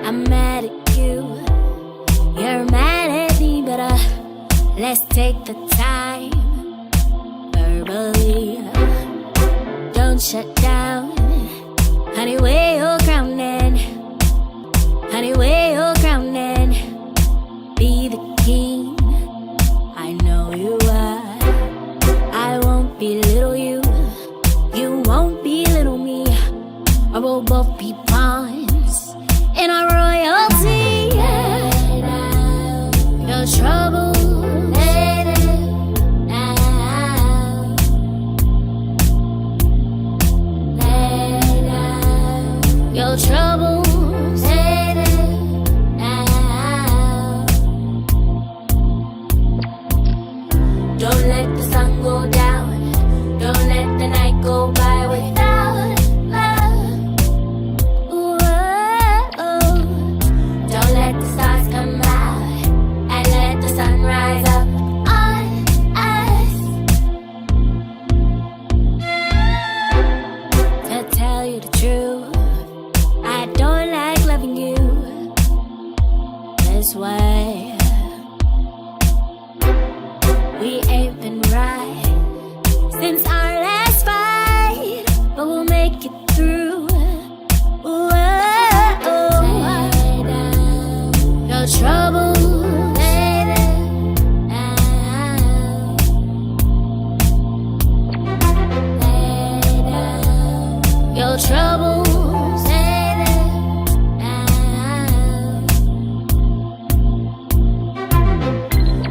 I'm mad at you, you're mad at me, but let's take the time verbally. Don't shut down, honey, where you're grounded, honey, where you're grounded. Be the king, I know you are. I won't belittle you, you won't belittle me, or we'll both be pawns in our royalty. Your trouble, let it out. Let out your troubles, let it out. Don't let the sun go down, don't let the night go by without love. Whoa. Don't let the stars come out and let the sun rise up on us. To tell you the truth, I don't like loving you this way. We ain't been right since our last fight, but we'll make it through. Whoa. Your trouble, let it out. Let out your troubles, let it out.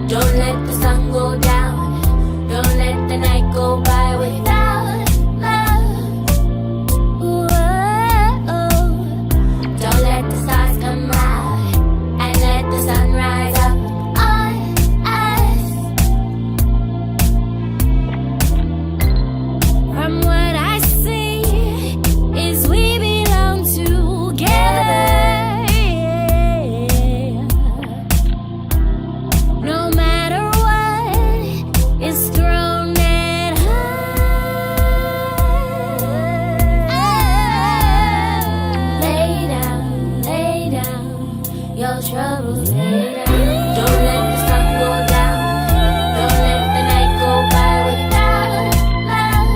Don't let the sun go down, don't let the night go by without love. Whoa. Don't let the stars come out and let the sun rise up on us. From what I see is we belong together. No matter what is thrown at us. Lay down your troubles, lay down. Don't let the sun go down, don't let the night go by without love.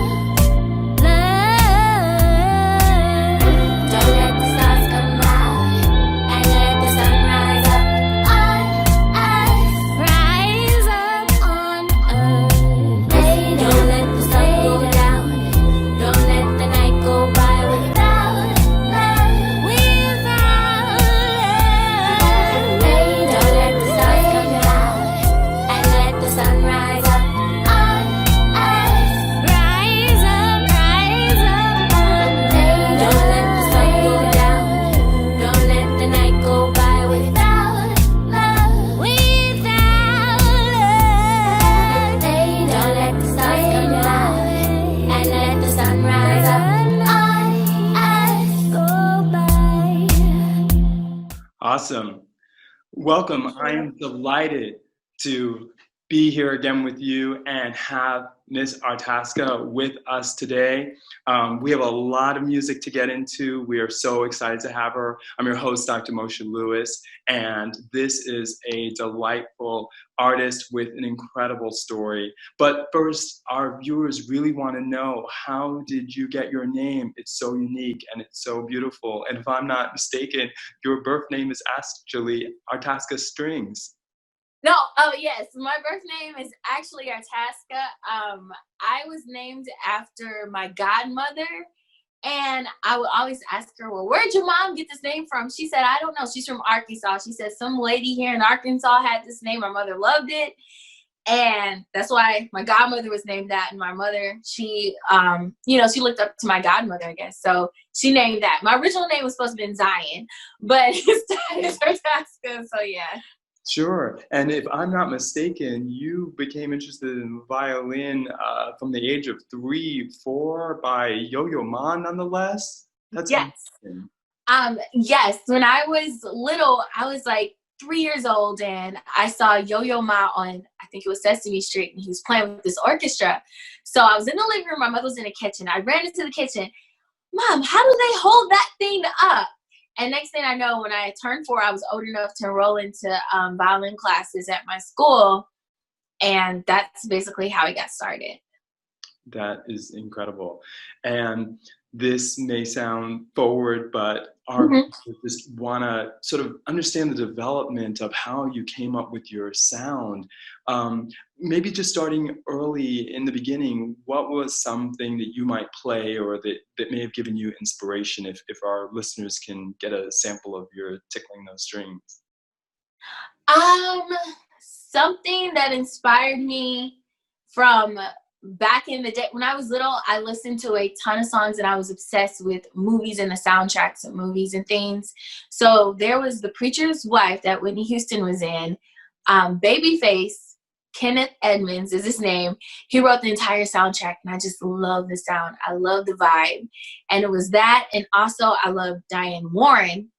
Don't let the stars come out and let the sun rise up on us. Rise up on us. Don't let the sun go down, don't let the night go by without love. Without love. Don't let the stars come out and let the sun rise up on us. Rise up on us. Don't let the sun go down, don't let the night go by without love. Without love. Don't let the stars come out and let the sun rise up on us. Go by. Awesome. Welcome. I am delighted to be here again with you and have Miss Artaska with us today. We have a lot of music to get into. We are so excited to have her. I'm your host, Dr. Moshe Lewis, and this is a delightful artist with an incredible story. But first, our viewers really want to know, how did you get your name? It's so unique and it's so beautiful. And if I'm not mistaken, your birth name is actually Artaska Strings. No, yes, my birth name is actually Artaska. I was named after my godmother, and I would always ask her, well, where'd your mom get this name from? She said, I don't know. She's from Arkansas. She said some lady here in Arkansas had this name. My mother loved it, and that's why my godmother was named that. And my mother, she looked up to my godmother, I guess. So she named that. My original name was supposed to be Zion, but it's Artaska, so yeah. Sure. And if I'm not mistaken, you became interested in violin from the age of 3, 4 by Yo-Yo Ma, nonetheless? That's yes. amazing. Yes. When I was little, I was like 3 years old, and I saw Yo-Yo Ma on, I think it was Sesame Street, and he was playing with this orchestra. So I was in the living room. My mother was in the kitchen. I ran into the kitchen. Mom, how do they hold that thing up? And next thing I know, when I turned 4, I was old enough to enroll into violin classes at my school. And that's basically how I got started. That is incredible. And this may sound forward, but our Mhm. viewers just want to sort of understand the development of how you came up with your sound. Maybe just starting early in the beginning, what was something that you might play or that may have given you inspiration, if our listeners can get a sample of your tickling those strings? Um, Something that inspired me from back in the day when I was little, I listened to a ton of songs and I was obsessed with movies and the soundtracks of movies and things. So there was The Preacher's Wife that Whitney Houston was in. Babyface, Kenneth Edmonds is his name. He wrote the entire soundtrack and I just love the sound. I love the vibe. And it was that. And also I love Diane Warren.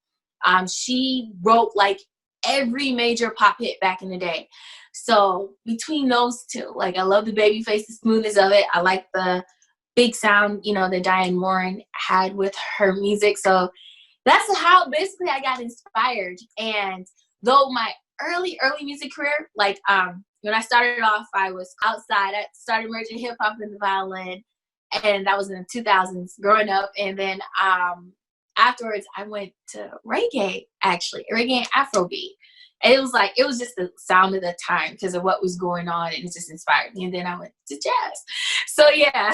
She wrote like every major pop hit back in the day. So between those two, like I love the Babyface, the smoothness of it. I like the big sound, you know, that Diane Warren had with her music. So that's how basically I got inspired. And though my early music career, like when I started off, I was outside. I started merging hip hop and the violin, and that was in the 2000s growing up. And then afterwards, I went to reggae, actually, reggae and Afrobeat. And it was just the sound of the time because of what was going on, and it just inspired me. And then I went to jazz. So yeah.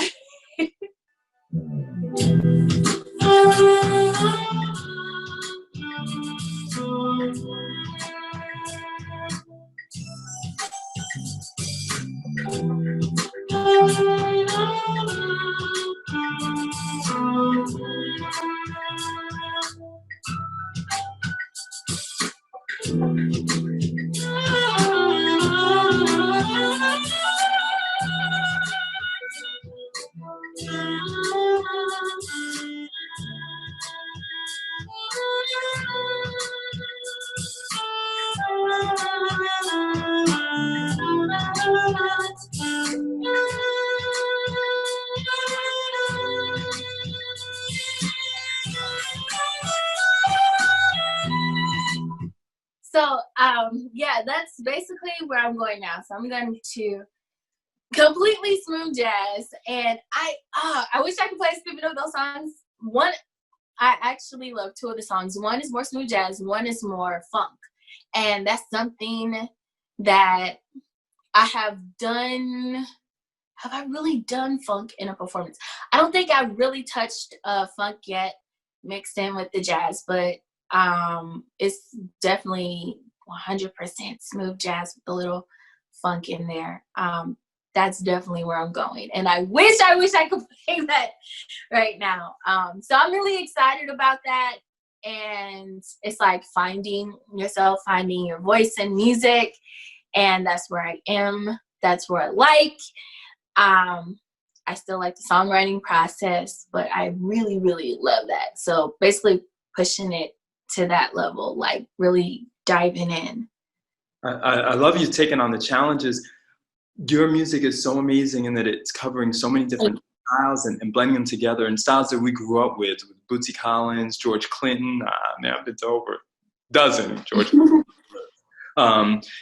So yeah, that's basically where I'm going now. So I'm going to completely smooth jazz, and I wish I could play a snippet of those songs. One, I actually love 2 of the songs. One is more smooth jazz, one is more funk, and that's something that I have done. Have I really done funk in a performance? I don't think I really touched funk yet, mixed in with the jazz, but it's definitely 100% smooth jazz with a little funk in there. That's definitely where I'm going, and I wish I could play that right now. So I'm really excited about that, and it's like finding yourself, finding your voice in music, and that's where I am. That's where I like. I still like the songwriting process, but I really, really love that. So basically pushing it to that level, like really diving in. I love you taking on the challenges. Your music is so amazing in that it's covering so many different styles and blending them together, and styles that we grew up with Bootsy Collins, George Clinton. Man, it's over a dozen George Clinton.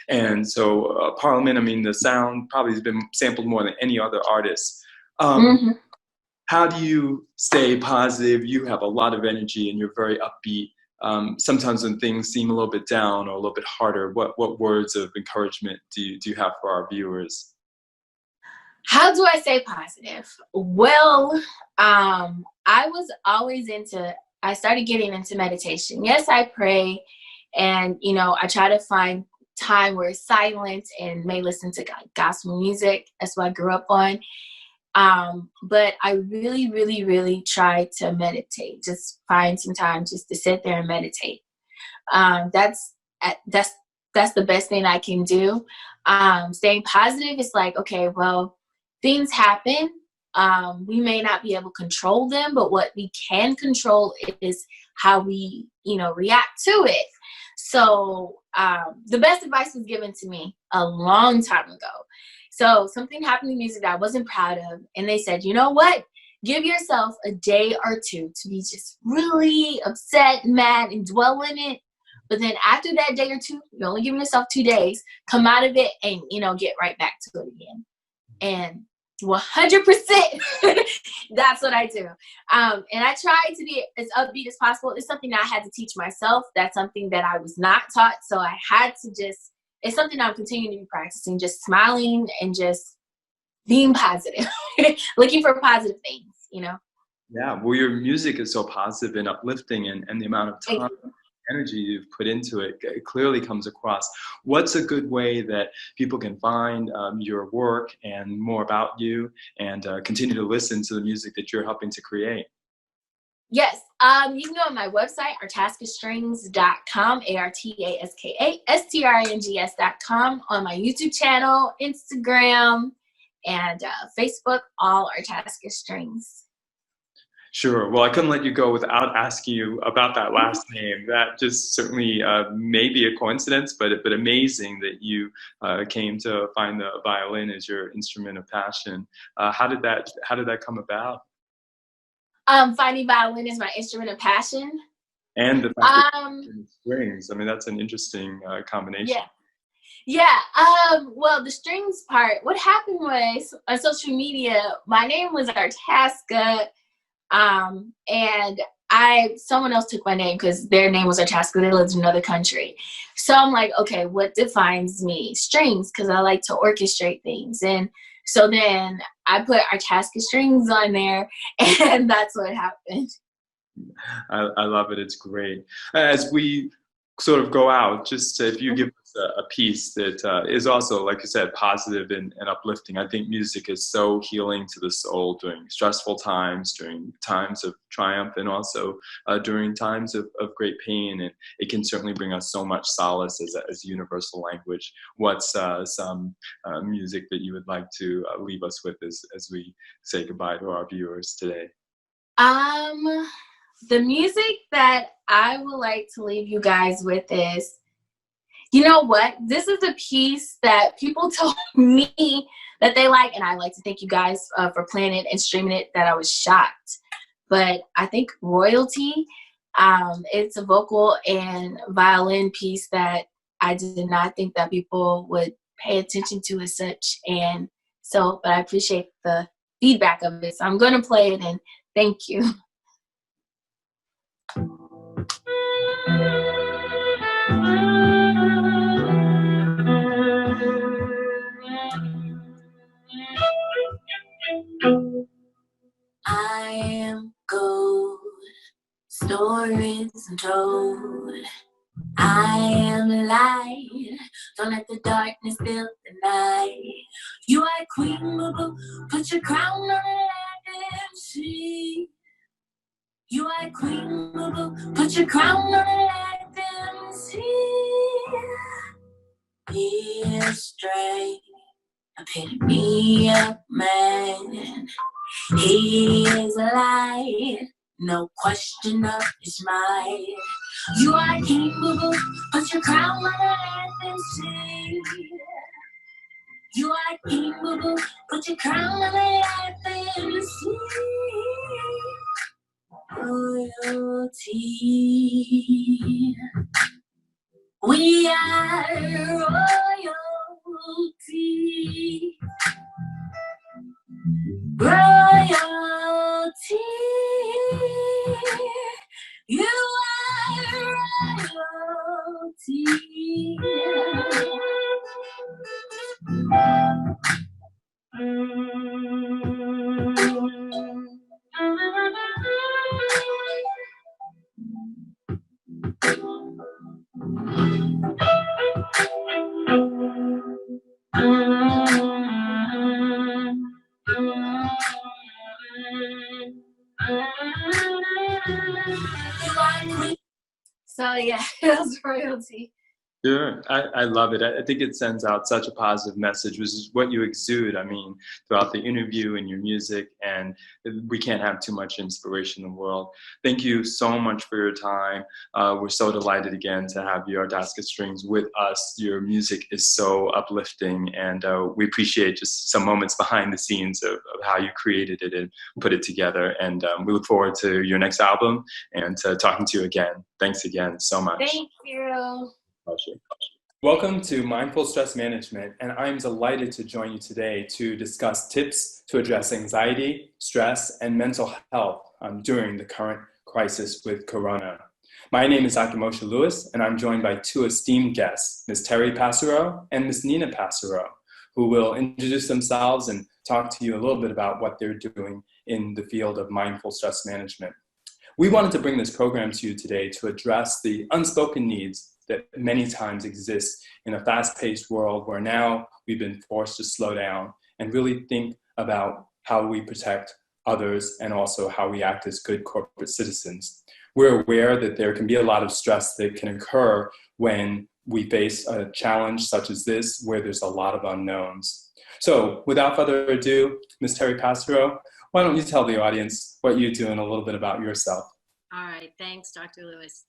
And so Parliament, I mean, the sound probably has been sampled more than any other artist. How do you stay positive? You have a lot of energy and you're very upbeat. Sometimes when things seem a little bit down or a little bit harder, what words of encouragement do you have for our viewers? How do I stay positive? Well, I was always I started getting into meditation. Yes, I pray, and, you know, I try to find time where it's silent and may listen to gospel music. That's what I grew up on. But I really, really, really try to meditate. Just find some time just to sit there and meditate. That's the best thing I can do. Staying positive is like, okay, well, things happen. We may not be able to control them, but what we can control is how we, react to it. So the best advice was given to me a long time ago. So something happened in music that I wasn't proud of. And they said, you know what? give yourself a day or two to be just really upset, mad, and dwell in it. But then after that day or two, you're only giving yourself 2 days, come out of it and, get right back to it again. And 100%, that's what I do. And I try to be as upbeat as possible. It's something that I had to teach myself. That's something that I was not taught. So I had to it's something I'm continuing to be practicing, just smiling and just being positive, looking for positive things, Yeah, well, your music is so positive and uplifting, and the amount of time, energy you've put into it, it clearly comes across. What's a good way that people can find your work and more about you and continue to listen to the music that you're helping to create? Yes, you can go on my website, artaskastrings.com, ARTASKASTRINGS.com, on my YouTube channel, Instagram, and Facebook, all Artaska Strings. Sure. Well, I couldn't let you go without asking you about that last name. That just certainly may be a coincidence, but amazing that you came to find the violin as your instrument of passion. How did that come about? Finding violin is my instrument of passion. And the fact that strings. I mean, that's an interesting combination. Yeah. Well, the strings part, what happened was on social media, my name was Artaska. And someone else took my name because their name was Artaska. They lived in another country. So I'm like, okay, what defines me? Strings, because I like to orchestrate things. And so then I put Artaska Strings on there, and that's what happened. I love it. It's great. As we sort of go out, just if you give us a piece that is also, like you said, positive and uplifting. I think music is so healing to the soul during stressful times, during times of triumph, and also during times of great pain. And it can certainly bring us so much solace as a universal language. What's some music that you would like to leave us with as we say goodbye to our viewers today? The music that I would like to leave you guys with is, you know what? This is a piece that people told me that they like, and I like to thank you guys for playing it and streaming it, that I was shocked. But I think Royalty, it's a vocal and violin piece that I did not think that people would pay attention to as such. And so, but I appreciate the feedback of it. So I'm going to play it, and thank you. I am gold, stories untold. I am light, don't let the darkness build the night. You are queen, boo, put your crown on the land and see. You are queen, boo, put your crown on the land and see. Be a straight epitome of man. He is a light, no question of his mind. You are king, boo, put your crown on the land and see. You are king, boo, put your crown on the land and see. Royalty, we are royalty. Royalty, you are royalty. So yeah, it was Royalty. Sure. I love it. I think it sends out such a positive message, which is what you exude. I mean, throughout the interview and your music, and we can't have too much inspiration in the world. Thank you so much for your time. We're so delighted again to have your Artaska Strings with us. Your music is so uplifting, and we appreciate just some moments behind the scenes of how you created it and put it together. And we look forward to your next album and to talking to you again. Thanks again so much. Thank you. Pleasure. Welcome to Mindful Stress Management, and I'm delighted to join you today to discuss tips to address anxiety, stress, and mental health during the current crisis with Corona. My name is Dr. Moshe Lewis, and I'm joined by two esteemed guests, Ms. Terre Passero and Ms. Nina Passero, who will introduce themselves and talk to you a little bit about what they're doing in the field of mindful stress management. We wanted to bring this program to you today to address the unspoken needs that many times exist in a fast-paced world where now we've been forced to slow down and really think about how we protect others and also how we act as good corporate citizens. We're aware that there can be a lot of stress that can occur when we face a challenge such as this, where there's a lot of unknowns. So without further ado, Ms. Terre Passero, why don't you tell the audience what you do and a little bit about yourself? All right, thanks, Dr. Lewis.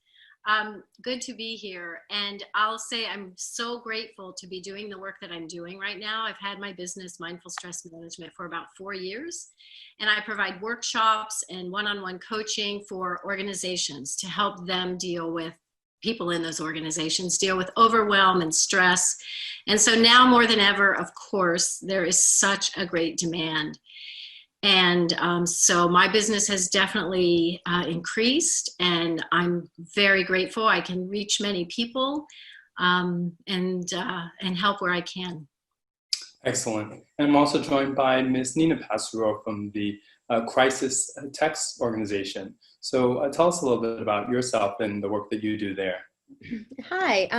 Good to be here. And I'll say I'm so grateful to be doing the work that I'm doing right now. I've had my business, Mindful Stress Management, for about 4 years. And I provide workshops and one-on-one coaching for organizations to help them deal with people in those organizations, deal with overwhelm and stress. And so now more than ever, of course, there is such a great demand. And so my business has definitely increased, and I'm very grateful I can reach many people and help where I can. Excellent. And I'm also joined by Ms. Nina Passero from the Crisis Text organization. So tell us a little bit about yourself and the work that you do there. Hi,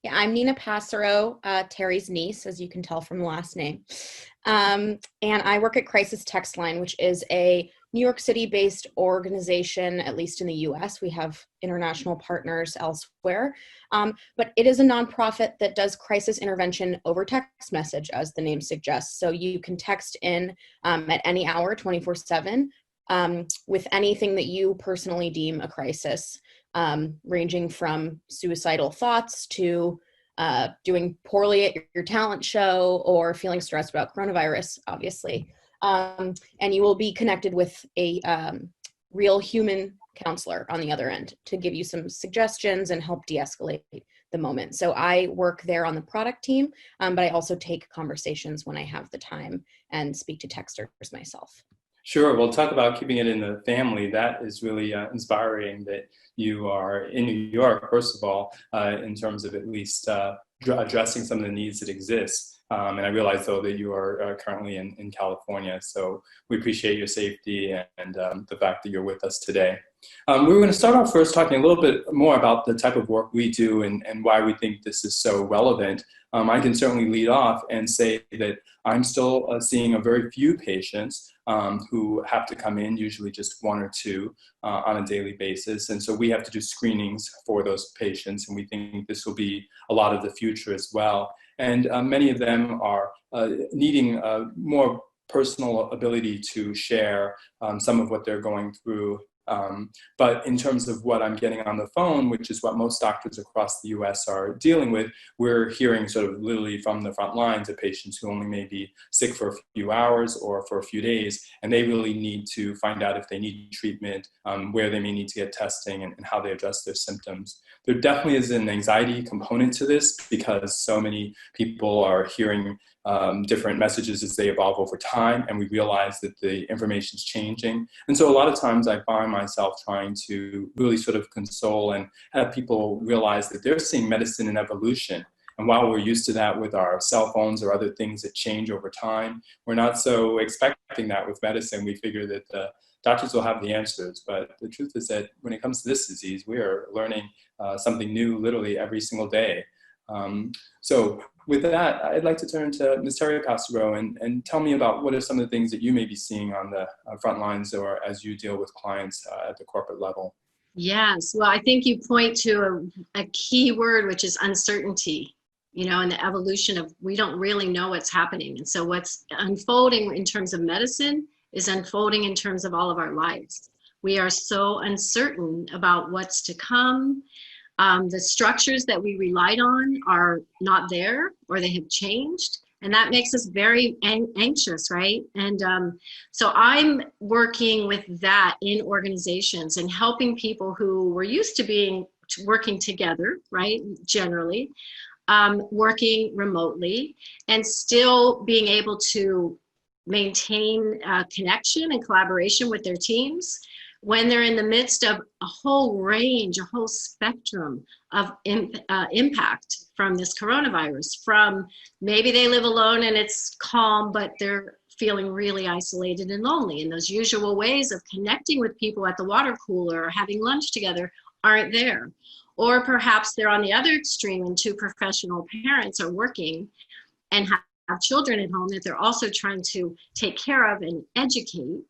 yeah, I'm Nina Passero, Terry's niece, as you can tell from the last name. And I work at Crisis Text Line, which is a New York City-based organization, at least in the US. We have international partners elsewhere. But it is a nonprofit that does crisis intervention over text message, as the name suggests. So you can text in at any hour, 24/7, with anything that you personally deem a crisis. Ranging from suicidal thoughts to doing poorly at your talent show or feeling stressed about coronavirus, obviously. And you will be connected with a real human counselor on the other end to give you some suggestions and help de-escalate the moment. So I work there on the product team, but I also take conversations when I have the time and speak to texters myself. Sure. We'll talk about keeping it in the family. That is really inspiring that you are in New York, first of all, in terms of at least addressing some of the needs that exist. And I realize, though, that you are currently in California. So we appreciate your safety and the fact that you're with us today. We were going to start off first talking a little bit more about the type of work we do and why we think this is so relevant. I can certainly lead off and say that I'm still seeing a very few patients who have to come in, usually just one or two on a daily basis. And so we have to do screenings for those patients, and we think this will be a lot of the future as well. And many of them are needing more personal ability to share some of what they're going through. But in terms of what I'm getting on the phone, which is what most doctors across the US are dealing with, we're hearing sort of literally from the front lines of patients who only may be sick for a few hours or for a few days, and they really need to find out if they need treatment, where they may need to get testing, and how they address their symptoms. There definitely is an anxiety component to this because so many people are hearing different messages as they evolve over time, and we realize that the information is changing. And so a lot of times I find myself trying to really sort of console and have people realize that they're seeing medicine in evolution. And while we're used to that with our cell phones or other things that change over time, we're not so expecting that with medicine. We figure that the doctors will have the answers, but the truth is that when it comes to this disease, we are learning something new literally every single day. So with that, I'd like to turn to Ms. Terre Passero and tell me about what are some of the things that you may be seeing on the front lines or as you deal with clients at the corporate level. Yes, well, I think you point to a key word, which is uncertainty, you know, and the evolution of, we don't really know what's happening. And so what's unfolding in terms of medicine is unfolding in terms of all of our lives. We are so uncertain about what's to come. The structures that we relied on are not there, or they have changed. And that makes us very anxious, right? And so I'm working with that in organizations and helping people who were used to working together, right? Generally, working remotely and still being able to maintain connection and collaboration with their teams when they're in the midst of a whole range, a whole spectrum of impact from this coronavirus. From maybe they live alone and it's calm, but they're feeling really isolated and lonely. And those usual ways of connecting with people at the water cooler or having lunch together aren't there. Or perhaps they're on the other extreme and two professional parents are working and have children at home that they're also trying to take care of and educate.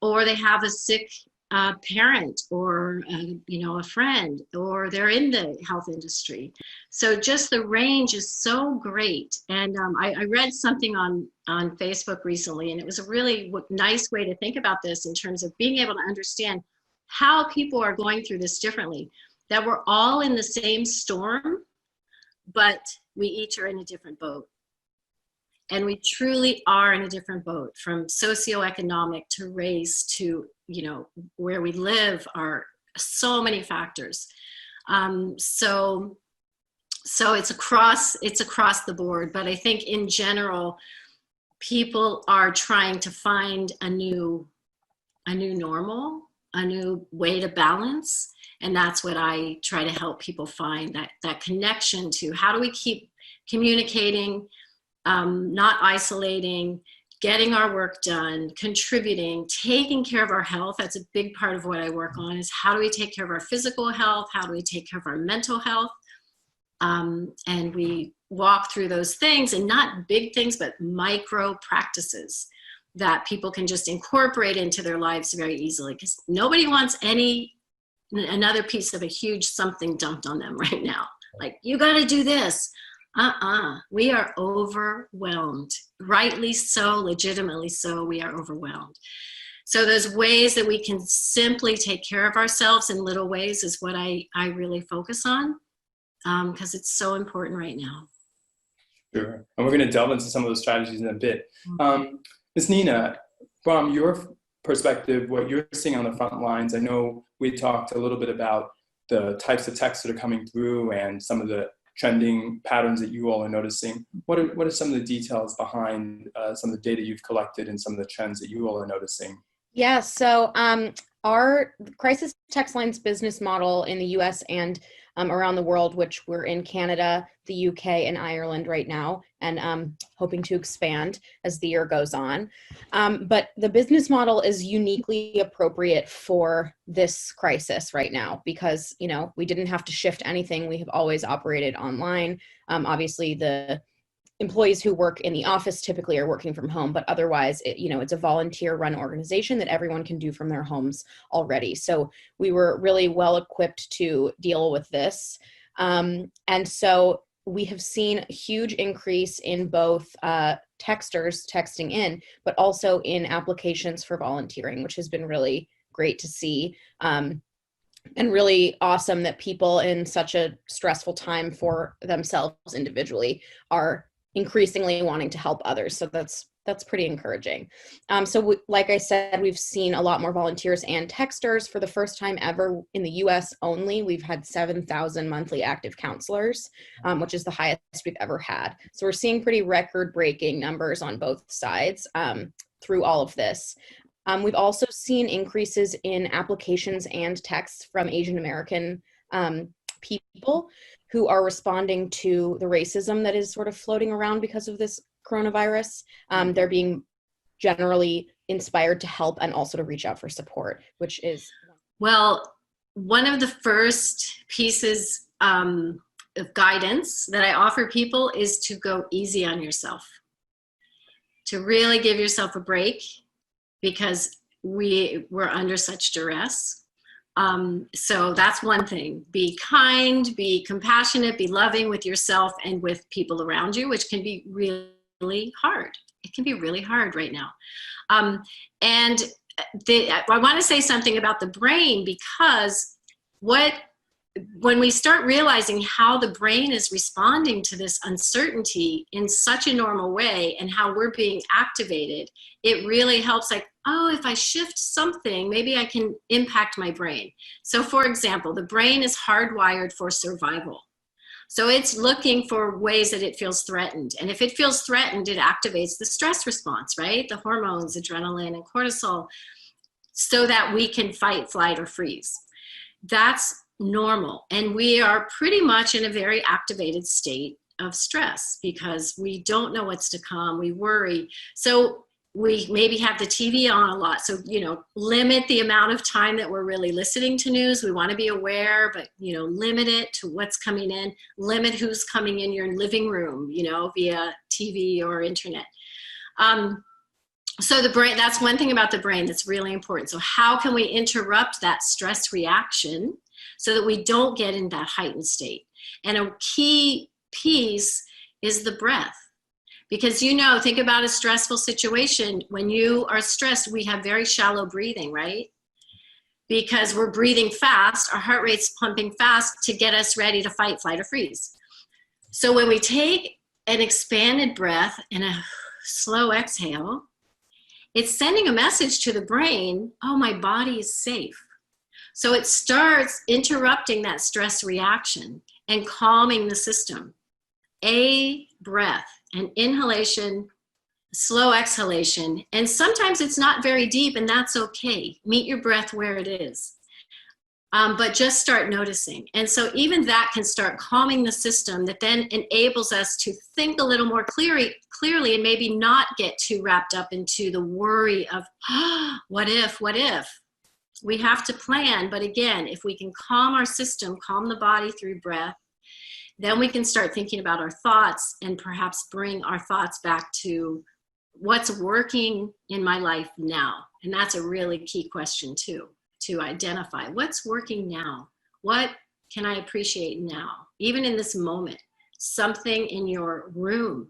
Or they have a sick parent or a friend, or they're in the health industry. So just the range is so great. And I read something on Facebook recently, and it was a really nice way to think about this in terms of being able to understand how people are going through this differently, that we're all in the same storm, but we each are in a different boat. And we truly are in a different boat, from socioeconomic to race to, where we live are so many factors. So it's across the board. But I think in general, people are trying to find a new normal, a new way to balance. And that's what I try to help people find, that connection to how do we keep communicating, not isolating, getting our work done, contributing, taking care of our health. That's a big part of what I work on, is how do we take care of our physical health? How do we take care of our mental health? And we walk through those things, and not big things, but micro practices that people can just incorporate into their lives very easily, because nobody wants another piece of a huge something dumped on them right now. Like, you got to do this. We are overwhelmed. Rightly so, legitimately so, we are overwhelmed. So those ways that we can simply take care of ourselves in little ways is what I really focus on, because it's so important right now. Sure. And we're going to delve into some of those strategies in a bit. Ms. Nina, from your perspective, what you're seeing on the front lines, I know we talked a little bit about the types of texts that are coming through and some of the trending patterns that you all are noticing. What are some of the details behind some of the data you've collected and some of the trends that you all are noticing? Yeah, so our crisis text lines business model in the US and around the world, which we're in Canada, the UK, and Ireland right now, and hoping to expand as the year goes on. But the business model is uniquely appropriate for this crisis right now because, we didn't have to shift anything. We have always operated online. Obviously, the employees who work in the office typically are working from home, but otherwise, it's a volunteer-run organization that everyone can do from their homes already. So we were really well equipped to deal with this. And so we have seen a huge increase in both texters texting in, but also in applications for volunteering, which has been really great to see. And really awesome that people in such a stressful time for themselves individually are increasingly wanting to help others. So that's pretty encouraging. Like I said, we've seen a lot more volunteers and texters. For the first time ever in the US only, we've had 7,000 monthly active counselors, which is the highest we've ever had. So we're seeing pretty record-breaking numbers on both sides through all of this. We've also seen increases in applications and texts from Asian American people who are responding to the racism that is sort of floating around because of this coronavirus. They're being generally inspired to help and also to reach out for support, which is... Well, one of the first pieces of guidance that I offer people is to go easy on yourself, to really give yourself a break, because we're under such duress. So that's one thing. Be kind, be compassionate, be loving with yourself and with people around you, which can be really hard. It can be really hard right now. And I want to say something about the brain, because when we start realizing how the brain is responding to this uncertainty in such a normal way and how we're being activated, it really helps. Like, oh, if I shift something, maybe I can impact my brain. So for example, the brain is hardwired for survival. So it's looking for ways that it feels threatened. And if it feels threatened, it activates the stress response, right? The hormones, adrenaline and cortisol, so that we can fight, flight, or freeze. That's normal. And we are pretty much in a very activated state of stress because we don't know what's to come. We worry. So we maybe have the TV on a lot. So, limit the amount of time that we're really listening to news. We want to be aware, but, limit it to what's coming in. Limit who's coming in your living room, via TV or internet. So the brain, that's one thing about the brain that's really important. So how can we interrupt that stress reaction so that we don't get in that heightened state? And a key piece is the breath. Because, think about a stressful situation. When you are stressed, we have very shallow breathing, right? Because we're breathing fast, our heart rate's pumping fast to get us ready to fight, flight, or freeze. So when we take an expanded breath and a slow exhale, it's sending a message to the brain, oh, my body is safe. So it starts interrupting that stress reaction and calming the system. A breath, an inhalation, slow exhalation, and sometimes it's not very deep, and that's okay. Meet your breath where it is. But just start noticing. And so even that can start calming the system, that then enables us to think a little more clearly and maybe not get too wrapped up into the worry of, what if? We have to plan, but again, if we can calm our system, calm the body through breath, then we can start thinking about our thoughts and perhaps bring our thoughts back to what's working in my life now. And that's a really key question too, to identify what's working now. What can I appreciate now? Even in this moment, something in your room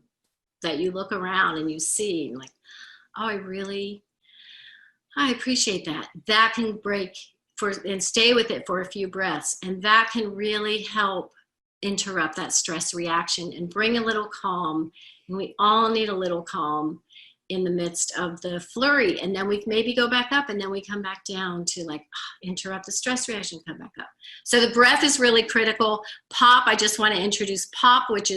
that you look around and you see like, oh, I appreciate that. That can break and stay with it for a few breaths. And that can really help interrupt that stress reaction and bring a little calm. And we all need a little calm in the midst of the flurry. And then we maybe go back up and then we come back down to interrupt the stress reaction, come back up. So the breath is really critical. POP, I just want to introduce POP, which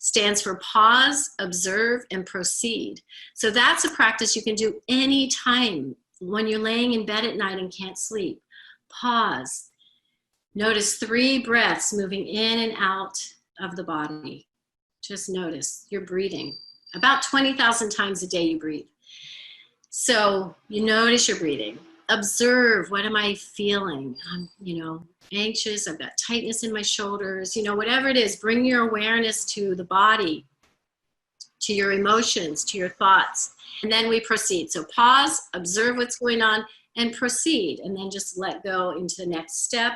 stands for pause, observe, and proceed. So that's a practice you can do anytime when you're laying in bed at night and can't sleep. Pause. Notice 3 breaths moving in and out of the body. Just notice your breathing. About 20,000 times a day you breathe. So you notice your breathing. Observe, what am I feeling? I'm, anxious, I've got tightness in my shoulders, whatever it is, bring your awareness to the body, to your emotions, to your thoughts, and then we proceed. So pause, observe what's going on, and proceed, and then just let go into the next step,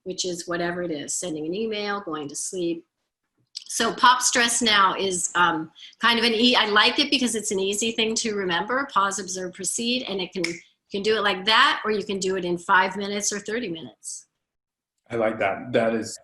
which is whatever it is, sending an email, going to sleep. So POP stress now is kind of I like it because it's an easy thing to remember, pause, observe, proceed, and you can do it like that, or you can do it in 5 minutes or 30 minutes. I like that. That is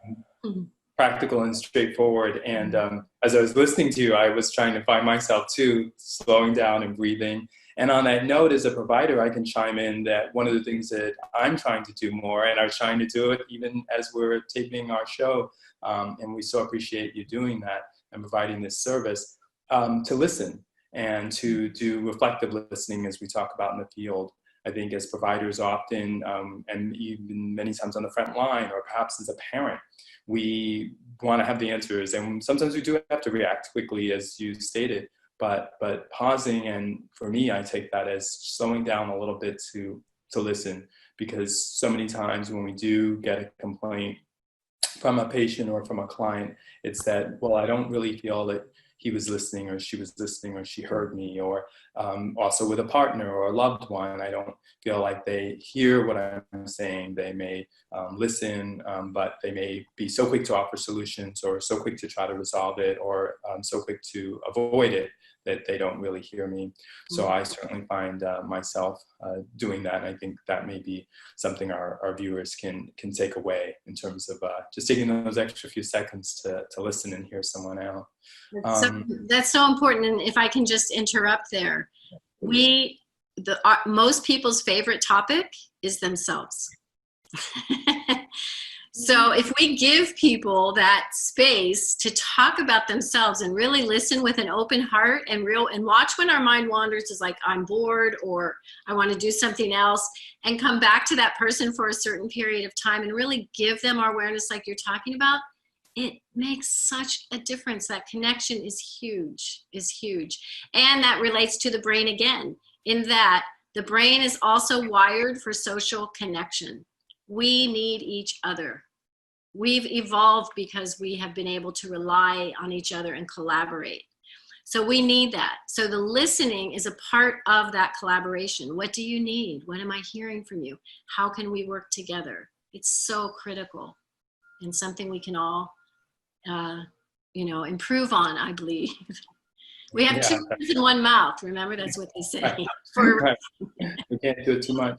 practical and straightforward. And as I was listening to you, I was trying to find myself too, slowing down and breathing. And on that note, as a provider, I can chime in that one of the things that I'm trying to do more, and I'm trying to do it even as we're taping our show, and we so appreciate you doing that and providing this service, to listen and to do reflective listening, as we talk about in the field. I think as providers often, and even many times on the front line, or perhaps as a parent, we want to have the answers, and sometimes we do have to react quickly, as you stated. But pausing, and for me, I take that as slowing down a little bit to listen, because so many times when we do get a complaint from a patient or from a client, it's that, well, I don't really feel that he was listening or she was listening or she heard me, or also with a partner or a loved one, I don't feel like they hear what I'm saying. They may listen, but they may be so quick to offer solutions or so quick to try to resolve it, or so quick to avoid it that they don't really hear me. So I certainly find myself doing that. And I think that may be something our viewers can take away in terms of just taking those extra few seconds to listen and hear someone out. That's so important. And if I can just interrupt there, most people's favorite topic is themselves. So if we give people that space to talk about themselves and really listen with an open heart and watch when our mind wanders, is like, I'm bored or I want to do something else, and come back to that person for a certain period of time and really give them our awareness like you're talking about, it makes such a difference. That connection is huge. And that relates to the brain again, in that the brain is also wired for social connection. We need each other. We've evolved because we have been able to rely on each other and collaborate. So we need that. So the listening is a part of that collaboration. What do you need? What am I hearing from you? How can we work together? It's so critical and something we can all, improve on, I believe. We have two ears and one mouth. Remember, that's what they say. Right. We can't do it too much.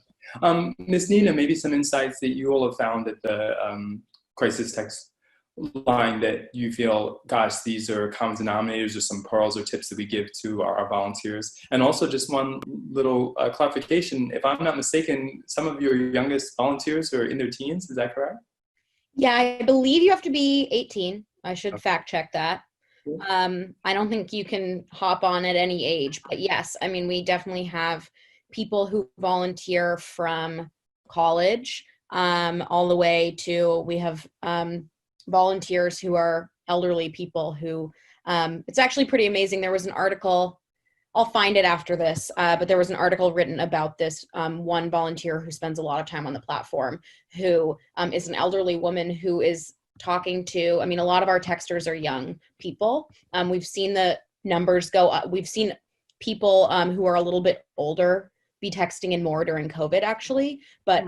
Ms. Nina, maybe some insights that you all have found at the crisis text line that you feel, gosh, these are common denominators or some pearls or tips that we give to our volunteers. And also just one little clarification, if I'm not mistaken, some of your youngest volunteers are in their teens, is that correct? Yeah, I believe you have to be 18. I should fact check that. I don't think you can hop on at any age, but yes, I mean, we definitely have people who volunteer from college all the way to, we have volunteers who are elderly people who, it's actually pretty amazing. There was an article, I'll find it after this, but there was an article written about this one volunteer who spends a lot of time on the platform, who is an elderly woman who is talking to, I mean, a lot of our texters are young people. We've seen the numbers go up. We've seen people who are a little bit older be texting in more during COVID, actually. But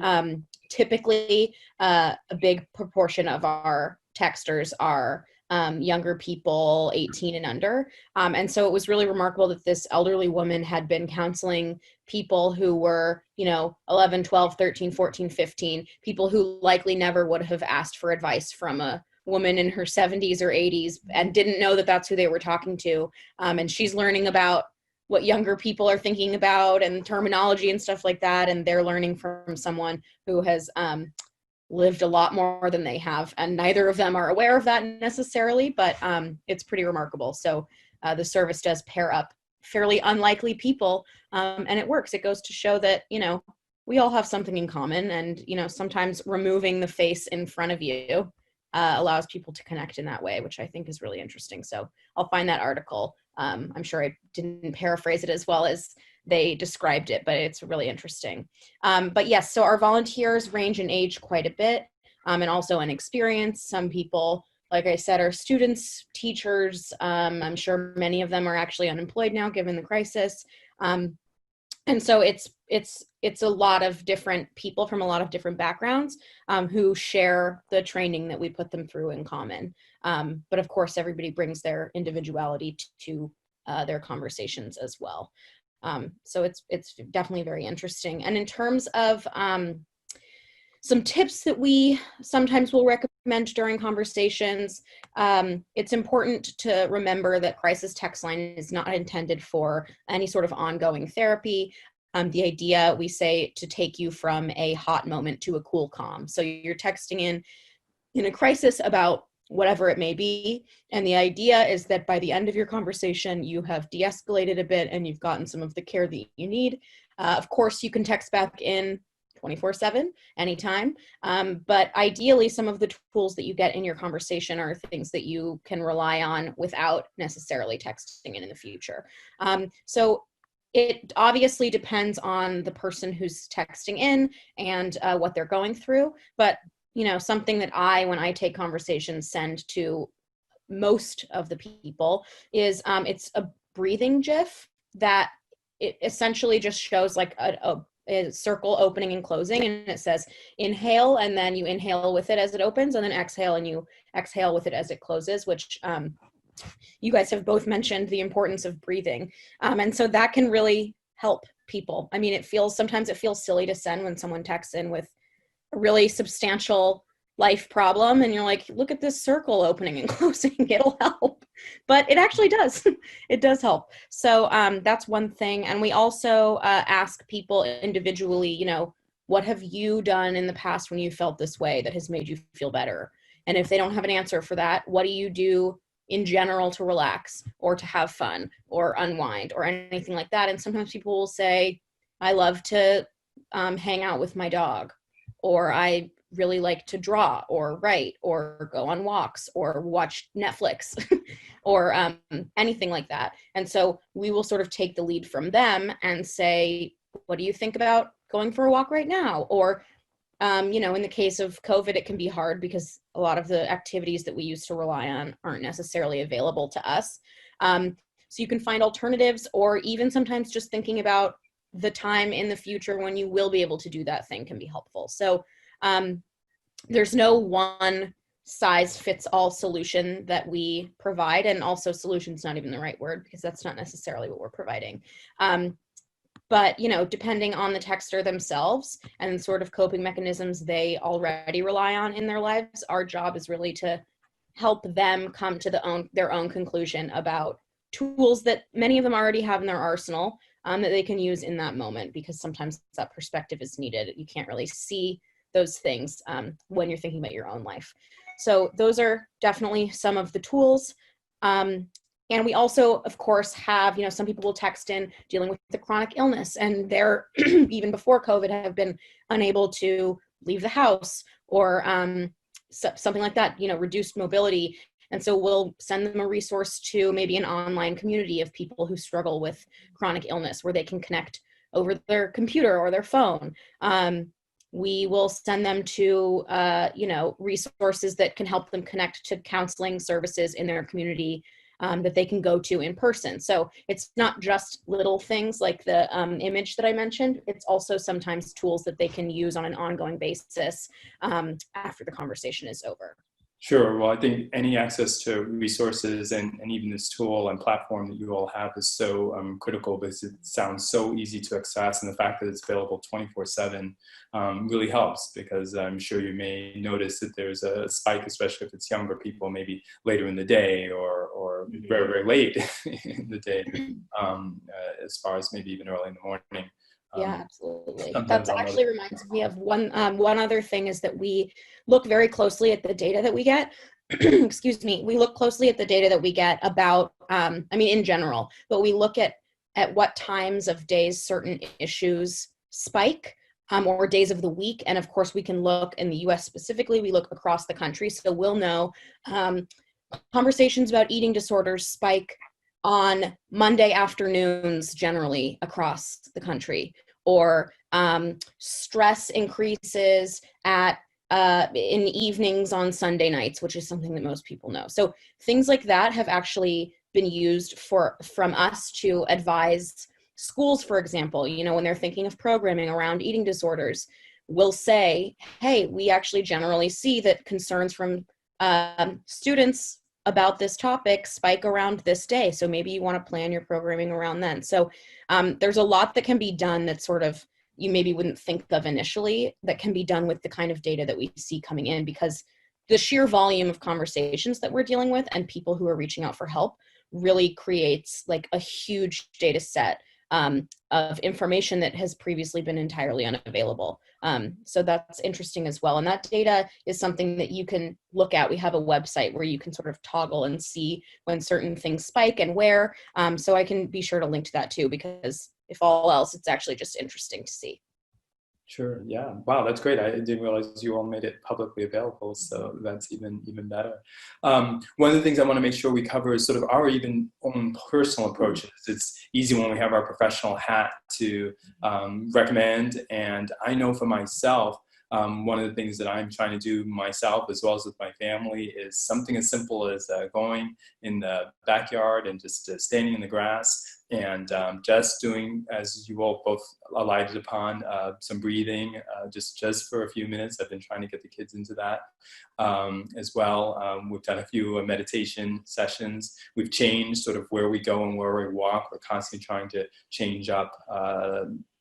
typically, a big proportion of our texters are younger people, 18 and under. And so it was really remarkable that this elderly woman had been counseling people who were, 11, 12, 13, 14, 15, people who likely never would have asked for advice from a woman in her 70s or 80s and didn't know that that's who they were talking to. And she's learning about what younger people are thinking about and terminology and stuff like that. And they're learning from someone who has lived a lot more than they have. And neither of them are aware of that necessarily, but it's pretty remarkable. So the service does pair up fairly unlikely people, and it works. It goes to show that, we all have something in common, and, sometimes removing the face in front of you allows people to connect in that way, which I think is really interesting. So I'll find that article. I'm sure I didn't paraphrase it as well as they described it, but it's really interesting. But yes, so our volunteers range in age quite a bit, and also in experience. Some people, like I said, are students, teachers. I'm sure many of them are actually unemployed now, given the crisis. And so it's a lot of different people from a lot of different backgrounds who share the training that we put them through in common. But of course, everybody brings their individuality to their conversations as well. So it's definitely very interesting. And in terms of some tips that we sometimes will recommend during conversations, it's important to remember that crisis text line is not intended for any sort of ongoing therapy. The idea, we say, to take you from a hot moment to a cool calm. So you're texting in a crisis about whatever it may be. And the idea is that by the end of your conversation, you have de-escalated a bit and you've gotten some of the care that you need. Of course, you can text back in 24/7, anytime. But ideally, some of the tools that you get in your conversation are things that you can rely on without necessarily texting in the future. So it obviously depends on the person who's texting in and what they're going through. But something that when I take conversations, send to most of the people is it's a breathing GIF that it essentially just shows like a circle opening and closing, and it says inhale, and then you inhale with it as it opens, and then exhale and you exhale with it as it closes, which you guys have both mentioned the importance of breathing. And so that can really help people. I mean, sometimes it feels silly to send when someone texts in with a really substantial life problem and you're like, look at this circle opening and closing, it'll help. But it actually does. It does help. So that's one thing. And we also ask people individually, you know, what have you done in the past when you felt this way that has made you feel better? And if they don't have an answer for that, what do you do in general to relax or to have fun or unwind or anything like that? And sometimes people will say, I love to hang out with my dog, or I really like to draw or write or go on walks or watch Netflix or anything like that. And so we will sort of take the lead from them and say, what do you think about going for a walk right now? Or, you know, in the case of COVID, it can be hard because a lot of the activities that we used to rely on aren't necessarily available to us. So you can find alternatives, or even sometimes just thinking about the time in the future when you will be able to do that thing can be helpful. So there's no one size fits all solution that we provide, and also solution's not even the right word because that's not necessarily what we're providing. But, you know, depending on the texter themselves and sort of coping mechanisms they already rely on in their lives, our job is really to help them come to their own conclusion about tools that many of them already have in their arsenal that they can use in that moment, because sometimes that perspective is needed. You can't really see those things when you're thinking about your own life. So those are definitely some of the tools. And we also, of course, have, you know, some people will text in dealing with the chronic illness, and they're, even before COVID, have been unable to leave the house or something like that, you know, reduced mobility. And so we'll send them a resource to maybe an online community of people who struggle with chronic illness where they can connect over their computer or their phone. We will send them to, you know, resources that can help them connect to counseling services in their community that they can go to in person. So it's not just little things like the image that I mentioned. It's also sometimes tools that they can use on an ongoing basis after the conversation is over. Sure. Well, I think any access to resources and even this tool and platform that you all have is so critical, because it sounds so easy to access, and the fact that it's available 24/7 really helps, because I'm sure you may notice that there's a spike, especially if it's younger people, maybe later in the day or very, very late in the day, as far as maybe even early in the morning. Yeah, absolutely. That actually reminds me of one other thing, is that we look very closely at the data that we get. Excuse me. We look closely at the data that we get about, I mean, in general, but we look at what times of days certain issues spike, or days of the week. And of course, we can look in the US specifically, we look across the country. So we'll know conversations about eating disorders spike on Monday afternoons generally across the country, or stress increases in evenings on Sunday nights, which is something that most people know. So things like that have actually been used from us to advise schools, for example, you know, when they're thinking of programming around eating disorders, we'll say, hey, we actually generally see that concerns from students about this topic spike around this day. So maybe you want to plan your programming around then. So there's a lot that can be done that sort of you maybe wouldn't think of initially that can be done with the kind of data that we see coming in, because the sheer volume of conversations that we're dealing with and people who are reaching out for help really creates like a huge data set of information that has previously been entirely unavailable. So that's interesting as well. And that data is something that you can look at. We have a website where you can sort of toggle and see when certain things spike and where. So I can be sure to link to that too, because if all else, it's actually just interesting to see. Sure. Yeah. Wow, that's great. I didn't realize you all made it publicly available, so that's even better. One of the things I want to make sure we cover is sort of our even own personal approaches. It's easy when we have our professional hat to recommend, and I know for myself, One of the things that I'm trying to do myself, as well as with my family, is something as simple as going in the backyard and just standing in the grass and just doing, as you all both alighted upon, some breathing, just for a few minutes. I've been trying to get the kids into that as well. We've done a few meditation sessions. We've changed sort of where we go and where we walk. We're constantly trying to change up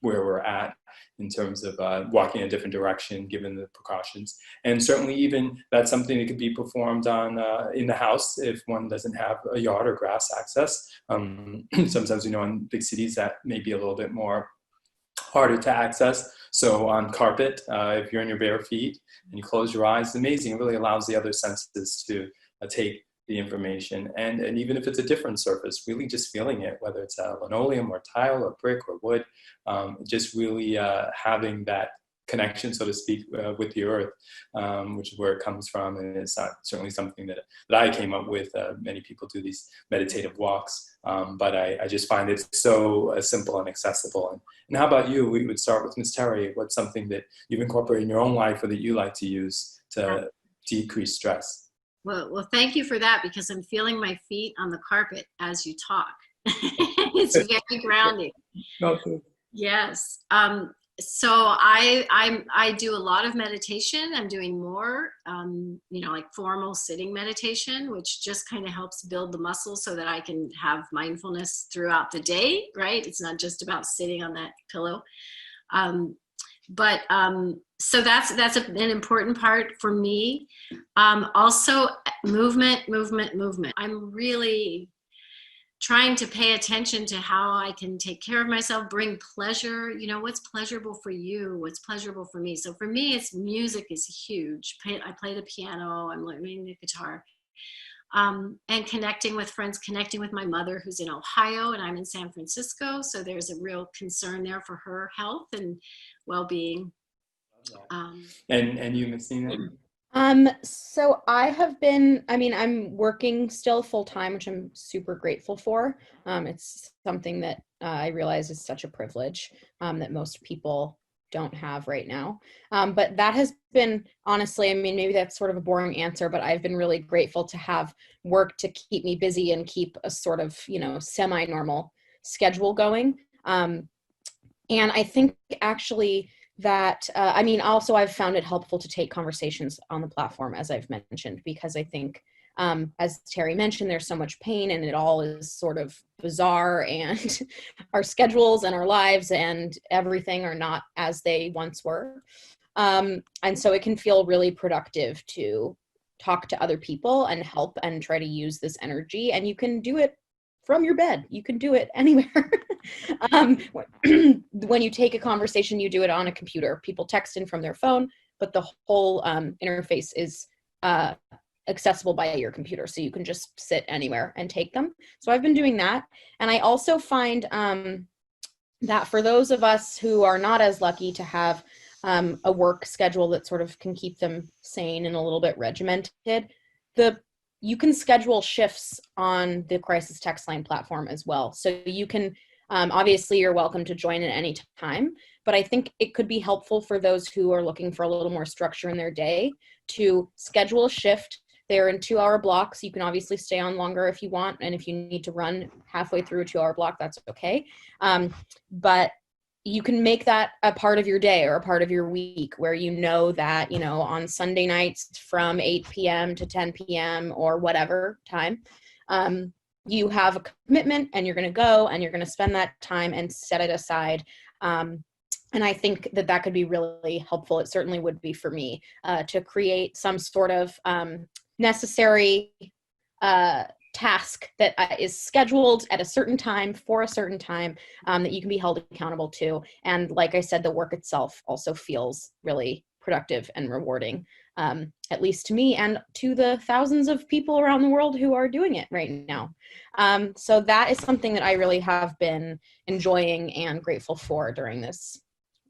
where we're at in terms of walking in a different direction, given the precautions. And certainly even that's something that could be performed on in the house if one doesn't have a yard or grass access. Sometimes, in big cities that may be a little bit more harder to access. So on carpet, if you're in your bare feet and you close your eyes, it's amazing. It really allows the other senses to take the information. And even if it's a different surface, really just feeling it, whether it's linoleum or tile or brick or wood, just really having that connection, so to speak, with the earth, which is where it comes from. And it's not certainly something that I came up with. Many people do these meditative walks, but I just find it so simple and accessible. And how about you? We would start with Ms. Terre. What's something that you've incorporated in your own life or that you like to use to decrease stress? Well, thank you for that, because I'm feeling my feet on the carpet as you talk. It's very grounding. Okay. Yes. So I do a lot of meditation. I'm doing more, like formal sitting meditation, which just kind of helps build the muscles so that I can have mindfulness throughout the day, right? It's not just about sitting on that pillow. So that's an important part for me. Also movement. I'm really trying to pay attention to how I can take care of myself, bring pleasure. What's pleasurable for you? What's pleasurable for me? So for me, it's music is huge. I play the piano. I'm learning the guitar. And connecting with friends, connecting with my mother who's in Ohio and I'm in San Francisco. So there's a real concern there for her health and well-being. And you, Messina? So I have been, I'm working still full time, which I'm super grateful for. It's something that I realize is such a privilege that most people don't have right now. But that has been, honestly, maybe that's sort of a boring answer, but I've been really grateful to have work to keep me busy and keep a sort of, semi-normal schedule going. And I think actually that, also I've found it helpful to take conversations on the platform, as I've mentioned, because I think, as Terry mentioned, there's so much pain and it all is sort of bizarre, and our schedules and our lives and everything are not as they once were. And so it can feel really productive to talk to other people and help and try to use this energy. And you can do it from your bed. You can do it anywhere. When you take a conversation, you do it on a computer. People text in from their phone, but the whole interface is accessible by your computer. So you can just sit anywhere and take them. So I've been doing that. And I also find that for those of us who are not as lucky to have a work schedule that sort of can keep them sane and a little bit regimented, you can schedule shifts on the crisis text line platform as well. So you can, obviously you're welcome to join at any time, but I think it could be helpful for those who are looking for a little more structure in their day to schedule a shift. They're in 2-hour blocks. You can obviously stay on longer if you want. And if you need to run halfway through a 2-hour block, that's okay. But you can make that a part of your day or a part of your week where that, on Sunday nights from 8 p.m. to 10 p.m. or whatever time, you have a commitment and you're going to go and you're going to spend that time and set it aside. And I think that could be really helpful. It certainly would be for me to create some sort of necessary task that is scheduled at a certain time for a certain time that you can be held accountable to. And like I said, the work itself also feels really productive and rewarding, at least to me and to the thousands of people around the world who are doing it right now. So that is something that I really have been enjoying and grateful for during this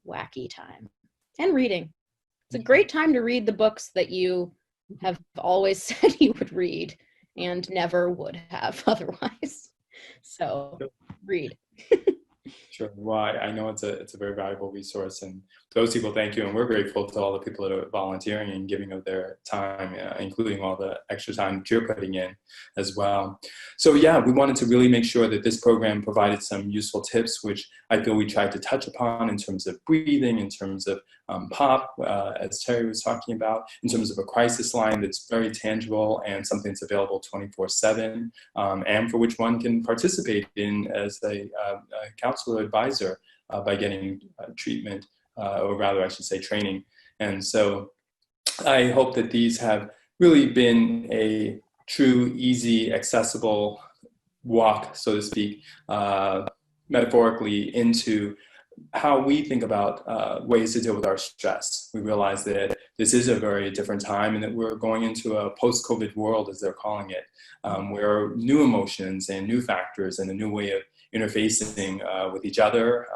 wacky time. And reading. It's a great time to read the books that you have always said you would read and never would have otherwise. So read. Sure. Well, I know it's a very valuable resource, and those people thank you, and we're grateful to all the people that are volunteering and giving of their time, including all the extra time that you're putting in as well. So yeah, we wanted to really make sure that this program provided some useful tips, which I feel we tried to touch upon in terms of breathing, in terms of pop, as Terry was talking about, in terms of a crisis line that's very tangible and something that's available 24/7, and for which one can participate in as a counselor advisor by getting treatment, or rather I should say training. And so I hope that these have really been a true, easy, accessible walk, so to speak, metaphorically into how we think about ways to deal with our stress. We realize that this is a very different time and that we're going into a post-COVID world, as they're calling it, where new emotions and new factors and a new way of interfacing with each other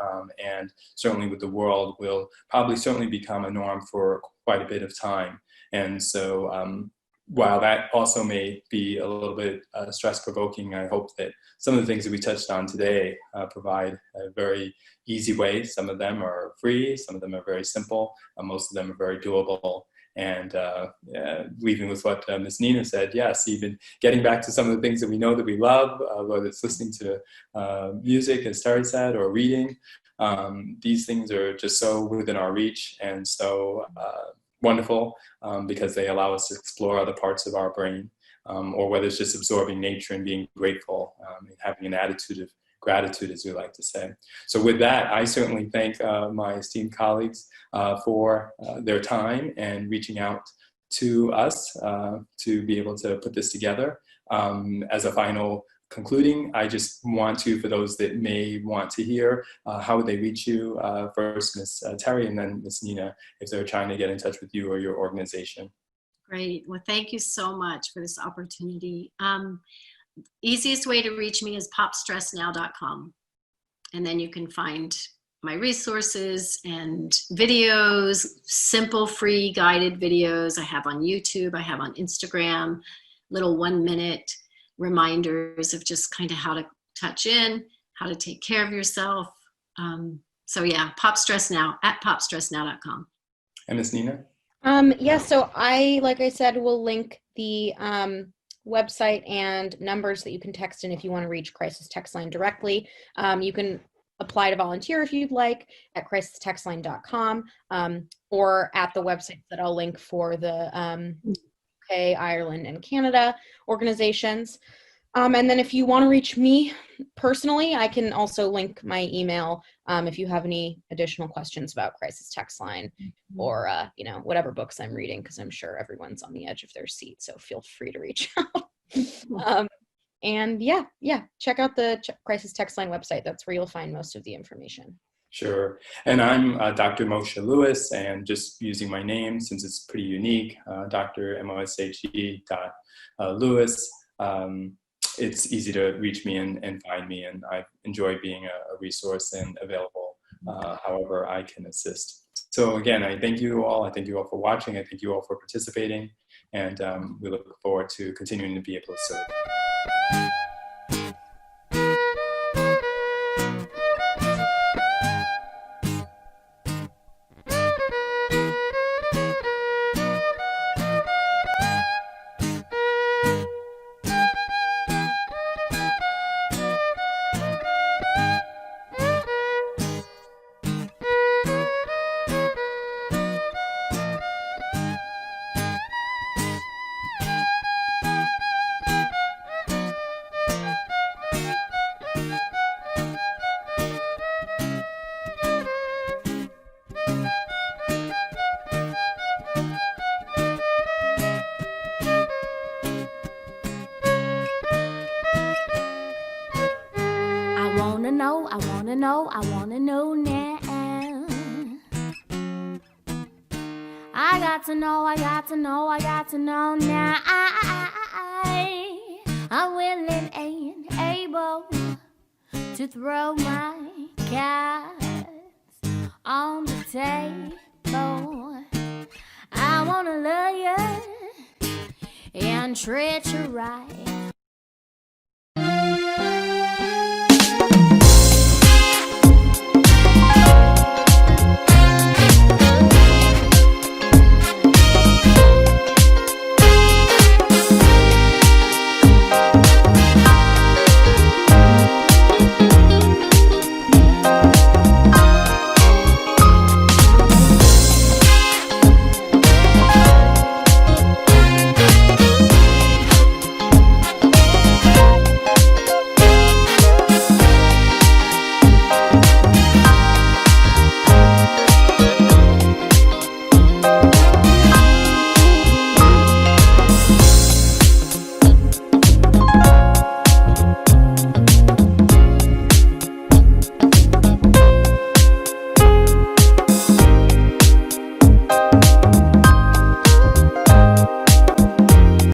and certainly with the world will probably certainly become a norm for quite a bit of time. And so while that also may be a little bit stress-provoking, I hope that some of the things that we touched on today provide a very easy way. Some of them are free, some of them are very simple, most of them are very doable. And leaving with what Ms. Nina said, yes, even getting back to some of the things that we know that we love, whether it's listening to music, as Terry said, or reading, these things are just so within our reach and so wonderful because they allow us to explore other parts of our brain, or whether it's just absorbing nature and being grateful and having an attitude of gratitude, as we like to say. So with that, I certainly thank my esteemed colleagues for their time and reaching out to us to be able to put this together. As a final concluding, I just want to, for those that may want to hear, how would they reach you? First, Ms. Terry, and then Ms. Nina, if they're trying to get in touch with you or your organization. Great. Well, thank you so much for this opportunity. Easiest way to reach me is popstressnow.com. And then you can find my resources and videos, simple, free, guided videos I have on YouTube, I have on Instagram, little 1-minute reminders of just kind of how to touch in, how to take care of yourself. So yeah, popstressnow at popstressnow.com. And Ms. Nina? Yeah, so like I said, will link the website and numbers that you can text in if you want to reach Crisis Text Line directly. You can apply to volunteer if you'd like at crisistextline.com, or at the websites that I'll link for the UK, Ireland, and Canada organizations. And then if you want to reach me personally, I can also link my email if you have any additional questions about Crisis Text Line or whatever books I'm reading, because I'm sure everyone's on the edge of their seat, so feel free to reach out. And yeah, check out the Crisis Text Line website. That's where you'll find most of the information. Sure. And I'm Dr. Moshe Lewis, and just using my name since it's pretty unique, Dr. Moshe Lewis. It's easy to reach me and find me, and I enjoy being a resource and available however I can assist. So again, I thank you all. I thank you all for watching. I thank you all for participating, and we look forward to continuing to be able to serve. I wanna know now. I got to know now. I'm willing and able to throw my cards on the table. I wanna love you and treat you right.